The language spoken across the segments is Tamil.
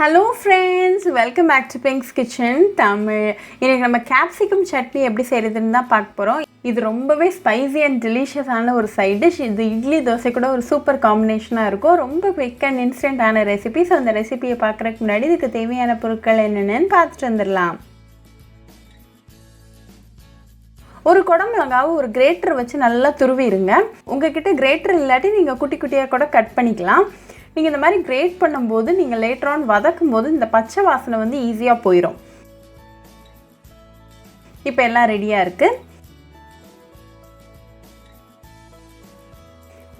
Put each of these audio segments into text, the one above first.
Hello friends, welcome back to Pink's Kitchen Tamil. இன்னைக்கு நம்ம capsicum chutney எப்படி செய்யறதுன்னு தான் பார்க்க போறோம். இது ரொம்பவே ஸ்பைசி அண்ட் delicious ஆன ஒரு சைடு டிஷ். இது இட்லி தோசை கூட ஒரு சூப்பர் காம்பினேஷனா இருக்கும். ரொம்ப குயிக் அண்ட் இன்ஸ்டன்ட் ஆன ரெசிபி. சோ அந்த ரெசிபியை பார்க்கறதுக்கு முன்னாடி இதுக்கு தேவையான பொருட்கள் என்னென்னன்னு பார்த்துட்டு வந்துடலாம். ஒரு குடமிளகாவை ஒரு கிரேட்டர் வச்சு நல்லா துருவிடுங்க. உங்ககிட்ட கிரேட்டர் இல்லாட்டி நீங்க குட்டி குட்டியா கூட கட் பண்ணிக்கலாம். நீங்க இந்த மாதிரி கிரேட் பண்ணும்போது நீங்க லேட்டர் ஆன் வதக்கும்போது இந்த பச்சை வாசனை வந்து ஈஸியா போயிடும். இப்போ எல்லாம் ரெடியா இருக்கு.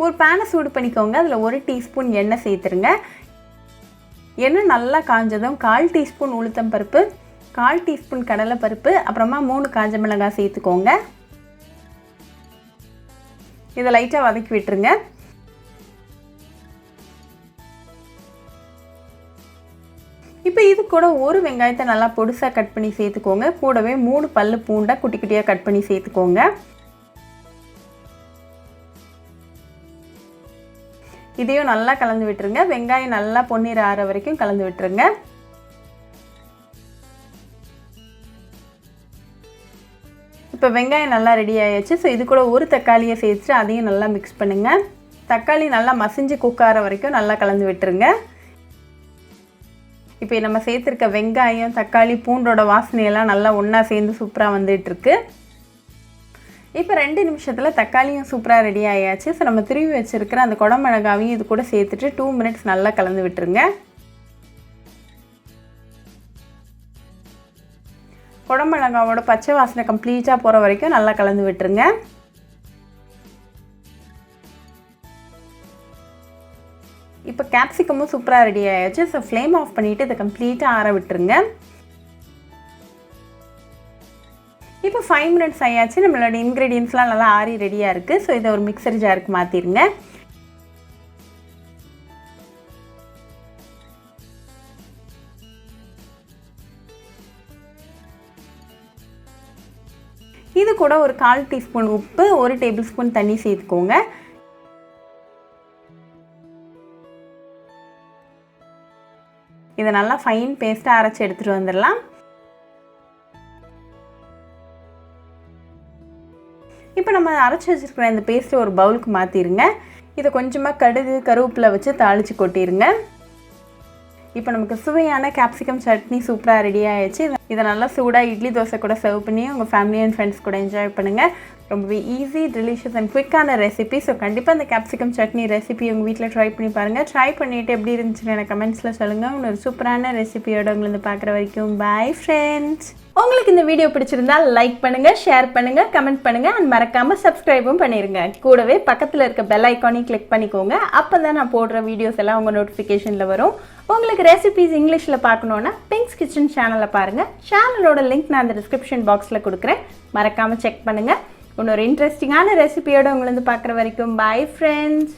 ஒரு பானை சூடு பண்ணிக்கோங்க. அதுல 1 டீஸ்பூன் எண்ணெய் சேர்த்துருங்க. எண்ணெய் நல்லா காஞ்சதும் 1/4 டீஸ்பூன் உளுத்தம் பருப்பு, 1/4 டீஸ்பூன் கடலை பருப்பு, அப்புறமா 3 காஞ்ச மிளகாய் சேர்த்துக்கோங்க. இதை லைட்டா வதக்கி விட்டுருங்க. இப்போ இது கூட ஒரு வெங்காயத்தை நல்லா பொடிசா கட் பண்ணி சேர்த்துக்கோங்க. கூடவே 3 பல்லு பூண்டை குட்டி குட்டியா கட் பண்ணி சேர்த்துக்கோங்க. இதையும் நல்லா கலந்து விட்டுருங்க. வெங்காயம் நல்லா பொன்னிற ஆற வரைக்கும் கலந்து விட்டுருங்க. இப்போ வெங்காயம் நல்லா ரெடி ஆயாச்சு. ஸோ இது கூட ஒரு தக்காளியை சேர்த்துட்டு அதையும் நல்லா மிக்ஸ் பண்ணுங்க. தக்காளி நல்லா மசிஞ்சு குக் ஆகிற வரைக்கும் நல்லா கலந்து விட்டுருங்க. இப்போ நம்ம சேர்த்துருக்க வெங்காயம் தக்காளி பூண்டோட வாசனையெல்லாம் நல்லா ஒன்றா சேர்ந்து சூப்பராக வந்துட்டுருக்கு. இப்போ 2 நிமிஷத்தில் தக்காளியும் சூப்பராக ரெடி ஆயாச்சு. ஸோ நம்ம திருவி வச்சுருக்கிற அந்த குடமிளகாவையும் இது கூட சேர்த்துட்டு 2 மினிட்ஸ் நல்லா கலந்து விட்டுருங்க. குடமிளகாவோட பச்சை வாசனை கம்ப்ளீட்டாக போகிற வரைக்கும் நல்லா கலந்து விட்டுருங்க. இப்போ கேப்சிகமும் சூப்பராக ரெடி ஆயாச்சு. ஸோ ஃப்ளேம் ஆஃப் பண்ணிவிட்டு இதை கம்ப்ளீட்டாக ஆற விட்டுருங்க. இப்போ 5 மினிட்ஸ் ஆயாச்சு. நம்மளோட இன்க்ரீடியன்ஸ்லாம் நல்லா ஆறி ரெடியாக இருக்குது. ஸோ இதை ஒரு மிக்சர் ஜாருக்கு மாற்றிடுங்க. இது கூட ஒரு 1/4 டீஸ்பூன் உப்பு, 1 டேபிள் ஸ்பூன் தண்ணி சேர்த்துக்கோங்க. இதை நல்லா ஃபைன் பேஸ்ட்டாக அரைச்சி எடுத்துகிட்டு வந்துடலாம். இப்போ நம்ம அரைச்சி வச்சுருக்கிற இந்த பேஸ்ட்டை ஒரு பவுலுக்கு மாற்றிடுங்க. இதை கொஞ்சமாக கடுகு கருவேப்பிலை வச்சு தாளித்து கொட்டிடுங்க. இப்போ நமக்கு சுவையான கேப்சிகம் சட்னி சூப்பராக ரெடி ஆயிடுச்சு. இதை நல்லா சூடாக இட்லி தோசை கூட சர்வ் பண்ணி உங்கள் ஃபேமிலி அண்ட் ஃப்ரெண்ட்ஸ் கூட என்ஜாய் பண்ணுங்கள். ரொம்பவே ஈஸி டெலிஷியஸ் அண்ட் குவிக்கான ரெசிபி. ஸோ கண்டிப்பாக இந்த கேப்சிகம் சட்னி ரெசிபி உங்கள் வீட்டில் ட்ரை பண்ணி பாருங்கள். ட்ரை பண்ணிவிட்டு எப்படி இருந்துச்சுன்னு எனக்கு கமெண்ட்ஸில் சொல்லுங்கள். இன்னொரு சூப்பரான ரெசிபியோட உங்களை பார்க்குற வரைக்கும் பாய் ஃப்ரெண்ட்ஸ். உங்களுக்கு இந்த வீடியோ பிடிச்சிருந்தா லைக் பண்ணுங்க, ஷேர் பண்ணுங்க, கமெண்ட் பண்ணுங்க அண்ட் மறக்காம சப்ஸ்கிரைபும் பண்ணிருங்க. கூடவே பக்கத்தில் இருக்க பெல் ஐக்கானையும் கிளிக் பண்ணிக்கோங்க. அப்பதான் நான் போடுற வீடியோஸ் எல்லாம் உங்க நோட்டிஃபிகேஷன்ல வரும். உங்களுக்கு ரெசிபிஸ் இங்கிலீஷ்ல பார்க்கணும்னா பிங்க்ஸ் கிச்சன் சேனலை பாருங்க. சேனலோட லிங்க் நான் அந்த டிஸ்கிரிப்ஷன் பாக்ஸ்ல கொடுக்குறேன். மறக்காம செக் பண்ணுங்க. இன்னொரு இன்ட்ரெஸ்டிங்கான ரெசிபியோட உங்களை பார்க்குற வரைக்கும் பாய் ஃப்ரெண்ட்ஸ்.